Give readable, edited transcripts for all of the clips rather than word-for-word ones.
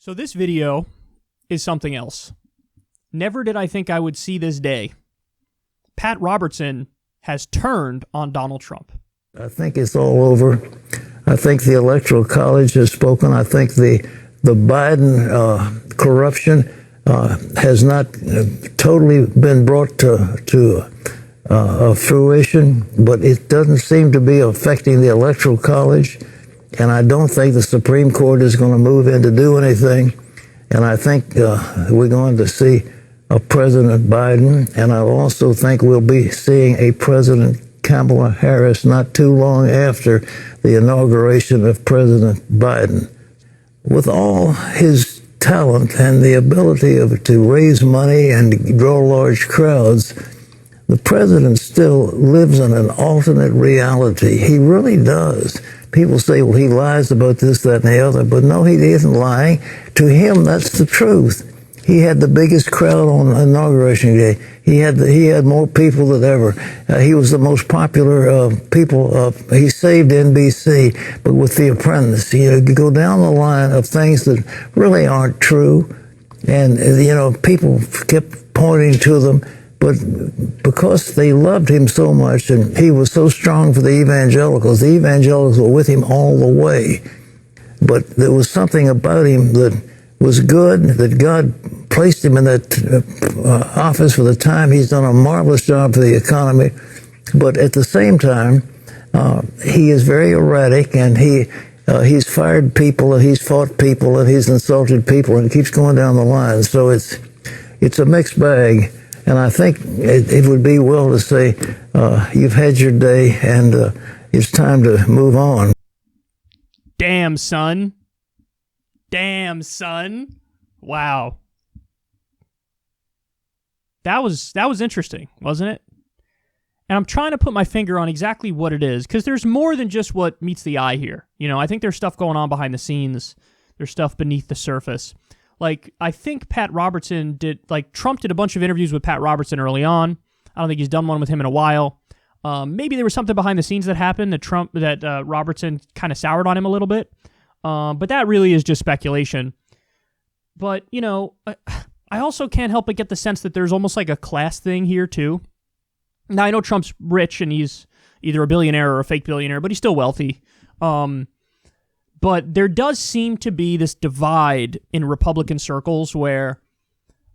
So this video is something else. Never did I think I would see this day. Pat Robertson has turned on Donald Trump. I think it's all over. I think the Electoral College has spoken. I think the Biden corruption has not totally been brought to fruition, but it doesn't seem to be affecting the Electoral College. And I don't think the Supreme Court is going to move in to do anything. And I think we're going to see a President Biden, and I also think we'll be seeing a President Kamala Harris not too long after the inauguration of President Biden. With all his talent and the ability to raise money and draw large crowds, the president still lives in an alternate reality. He really does. People say, well, he lies about this, that, and the other, but no, he isn't lying. To him, that's the truth. He had the biggest crowd on Inauguration Day. He had more people than ever. He was the most popular people. He saved NBC, but with The Apprentice, you go down the line of things that really aren't true, and people kept pointing to them. But because they loved him so much and he was so strong for the evangelicals were with him all the way. But there was something about him that was good, that God placed him in that office for the time. He's done a marvelous job for the economy. But at the same time, he is very erratic, and he's fired people, and he's fought people, and he's insulted people, and it keeps going down the line. So it's a mixed bag. And I think it would be well to say, you've had your day, and it's time to move on. Damn, son. Damn, son. Wow. That was interesting, wasn't it? And I'm trying to put my finger on exactly what it is, because there's more than just what meets the eye here. I think there's stuff going on behind the scenes. There's stuff beneath the surface. I think Pat Robertson Trump did a bunch of interviews with Pat Robertson early on. I don't think he's done one with him in a while. Maybe there was something behind the scenes that happened that Robertson kind of soured on him a little bit. But that really is just speculation. But, I also can't help but get the sense that there's almost like a class thing here, too. Now, I know Trump's rich and he's either a billionaire or a fake billionaire, but he's still wealthy. But there does seem to be this divide in Republican circles where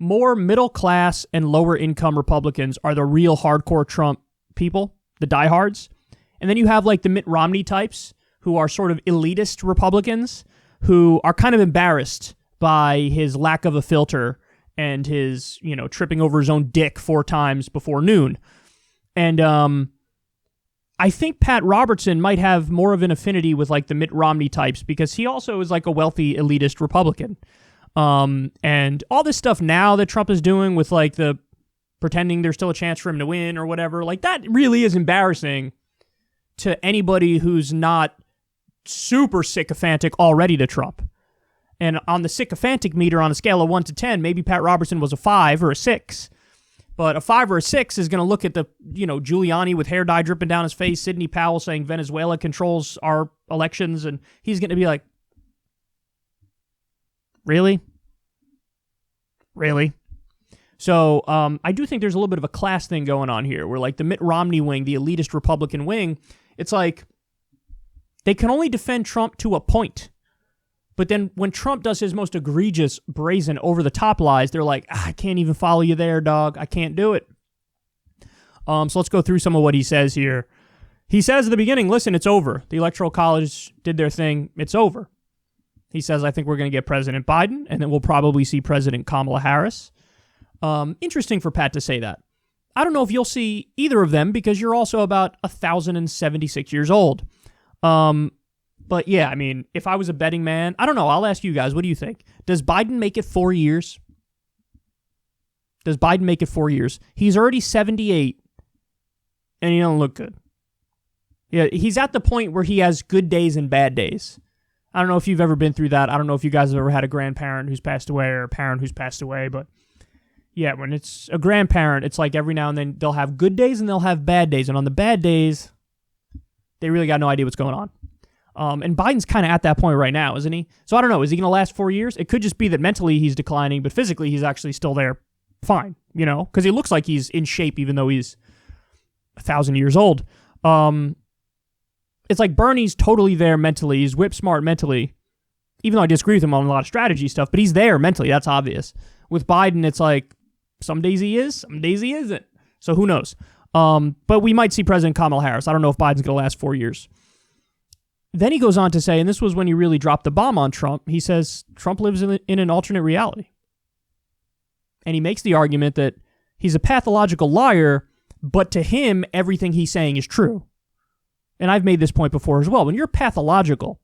more middle-class and lower-income Republicans are the real hardcore Trump people, the diehards. And then you have the Mitt Romney types who are sort of elitist Republicans who are kind of embarrassed by his lack of a filter and his, tripping over his own dick 4 times before noon. And I think Pat Robertson might have more of an affinity with the Mitt Romney types, because he also is a wealthy elitist Republican. And all this stuff now that Trump is doing with the pretending there's still a chance for him to win or whatever, that really is embarrassing to anybody who's not super sycophantic already to Trump. And on the sycophantic meter on a scale of 1 to 10, maybe Pat Robertson was a 5 or a 6. But a 5 or a 6 is going to look at the, Giuliani with hair dye dripping down his face, Sidney Powell saying Venezuela controls our elections, and he's going to be like, really? Really? So I do think there's a little bit of a class thing going on here, where the Mitt Romney wing, the elitist Republican wing, it's they can only defend Trump to a point. But then when Trump does his most egregious, brazen, over-the-top lies, they're like, I can't even follow you there, dog. I can't do it. So let's go through some of what he says here. He says at the beginning, listen, it's over. The Electoral College did their thing. It's over. He says, I think we're going to get President Biden, and then we'll probably see President Kamala Harris. Interesting for Pat to say that. I don't know if you'll see either of them, because you're also about 1,076 years old. But yeah, if I was a betting man, I don't know. I'll ask you guys, what do you think? Does Biden make it 4 years? Does Biden make it 4 years? He's already 78, and he don't look good. Yeah, he's at the point where he has good days and bad days. I don't know if you've ever been through that. I don't know if you guys have ever had a grandparent who's passed away or a parent who's passed away, but yeah, when it's a grandparent, it's every now and then they'll have good days and they'll have bad days, and on the bad days, they really got no idea what's going on. And Biden's kind of at that point right now, isn't he? So I don't know. Is he going to last 4 years? It could just be that mentally he's declining, but physically he's actually still there fine, because he looks like he's in shape even though he's 1,000 years old. It's like Bernie's totally there mentally. He's whip smart mentally, even though I disagree with him on a lot of strategy stuff, but he's there mentally. That's obvious. With Biden, it's like some days he is, some days he isn't. So who knows? But we might see President Kamala Harris. I don't know if Biden's going to last 4 years. Then he goes on to say, and this was when he really dropped the bomb on Trump, he says Trump lives in an alternate reality. And he makes the argument that he's a pathological liar, but to him, everything he's saying is true. And I've made this point before as well. When you're pathological,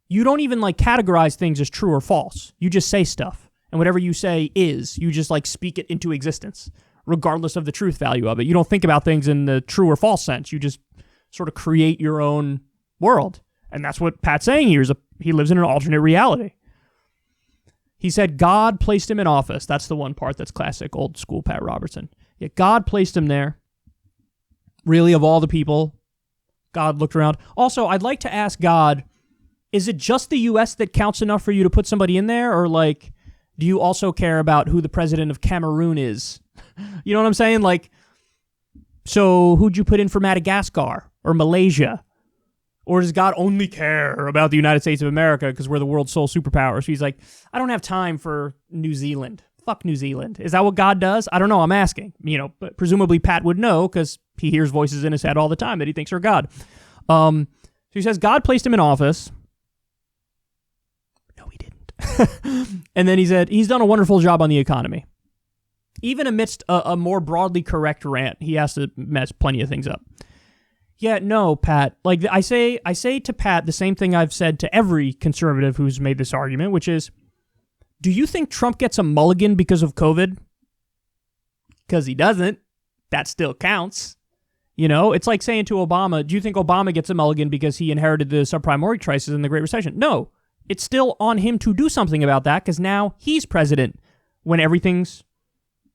you don't even categorize things as true or false. You just say stuff. And whatever you say is, you just speak it into existence, regardless of the truth value of it. You don't think about things in the true or false sense. You just sort of create your own world. And that's what Pat's saying here, he lives in an alternate reality. He said God placed him in office. That's the one part that's classic, old school Pat Robertson. Yeah, God placed him there. Really, of all the people, God looked around. Also, I'd like to ask God, is it just the U.S. that counts enough for you to put somebody in there? Or, do you also care about who the president of Cameroon is? You know what I'm saying? So who'd you put in for Madagascar or Malaysia? Or does God only care about the United States of America because we're the world's sole superpower? So he's like, I don't have time for New Zealand. Fuck New Zealand. Is that what God does? I don't know. I'm asking. But presumably Pat would know because he hears voices in his head all the time that he thinks are God. So he says God placed him in office. No, he didn't. And then he said he's done a wonderful job on the economy. Even amidst a more broadly correct rant, he has to mess plenty of things up. Yeah, no, Pat. I say to Pat the same thing I've said to every conservative who's made this argument, which is, do you think Trump gets a mulligan because of COVID? Because he doesn't. That still counts. It's like saying to Obama, do you think Obama gets a mulligan because he inherited the subprime mortgage crisis and the Great Recession? No. It's still on him to do something about that because now he's president when everything's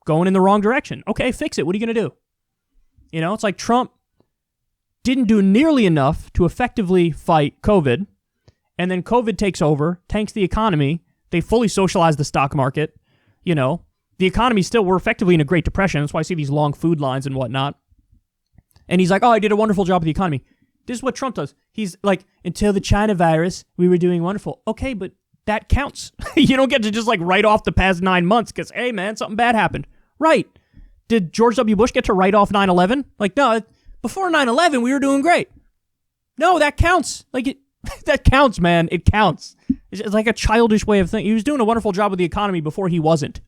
going in the wrong direction. Okay, fix it. What are you going to do? It's like Trump didn't do nearly enough to effectively fight COVID, and then COVID takes over, tanks the economy. They fully socialize the stock market. The economy still, we're effectively in a Great Depression. That's why I see these long food lines and whatnot. And he's like, oh, I did a wonderful job with the economy. This is what Trump does. He's like, until the China virus, we were doing wonderful. Okay, but that counts. You don't get to just write off the past 9 months because, hey, man, something bad happened. Right. Did George W. Bush get to write off 9/11? No, before 9/11, we were doing great. No, that counts. That counts, man. It counts. It's like a childish way of thinking. He was doing a wonderful job with the economy before he wasn't.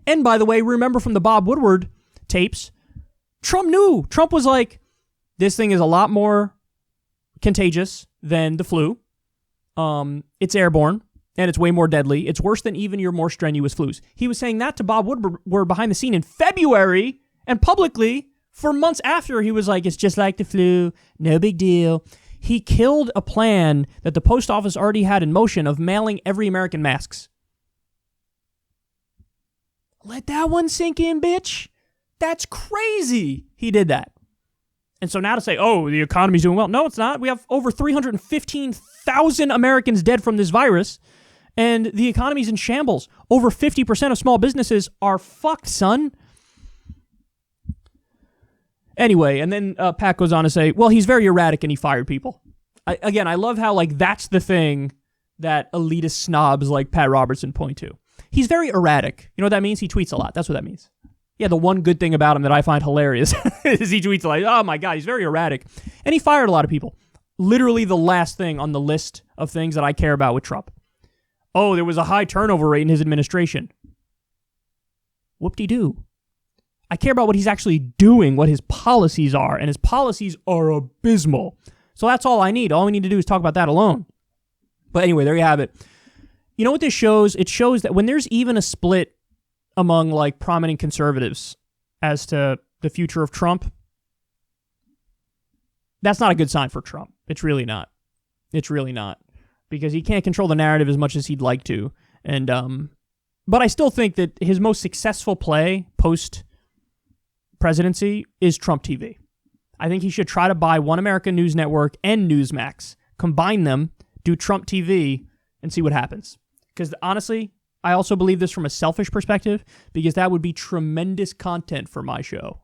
And by the way, remember from the Bob Woodward tapes, Trump knew. Trump was like, this thing is a lot more contagious than the flu. It's airborne, and it's way more deadly. It's worse than even your more strenuous flus. He was saying that to Bob Woodward behind the scene in February, and publicly, for months after, he was like, it's just like the flu, no big deal. He killed a plan that the post office already had in motion of mailing every American masks. Let that one sink in, bitch. That's crazy. He did that. And so now to say, oh, the economy's doing well. No, it's not. We have over 315,000 Americans dead from this virus, and the economy's in shambles. Over 50% of small businesses are fucked, son. Anyway, and then Pat goes on to say, well, he's very erratic and he fired people. I love how, that's the thing that elitist snobs like Pat Robertson point to. He's very erratic. You know what that means? He tweets a lot. That's what that means. Yeah, the one good thing about him that I find hilarious is he tweets oh my God, he's very erratic. And he fired a lot of people. Literally the last thing on the list of things that I care about with Trump. Oh, there was a high turnover rate in his administration. Whoop-de-doo. I care about what he's actually doing, what his policies are, and his policies are abysmal. So that's all I need. All we need to do is talk about that alone. But anyway, there you have it. You know what this shows? It shows that when there's even a split among prominent conservatives as to the future of Trump, that's not a good sign for Trump. It's really not. It's really not. Because he can't control the narrative as much as he'd like to. And but I still think that his most successful play post-presidency is Trump TV. I think he should try to buy One American News Network and Newsmax, combine them, do Trump TV, and see what happens. Because honestly, I also believe this from a selfish perspective, because that would be tremendous content for my show.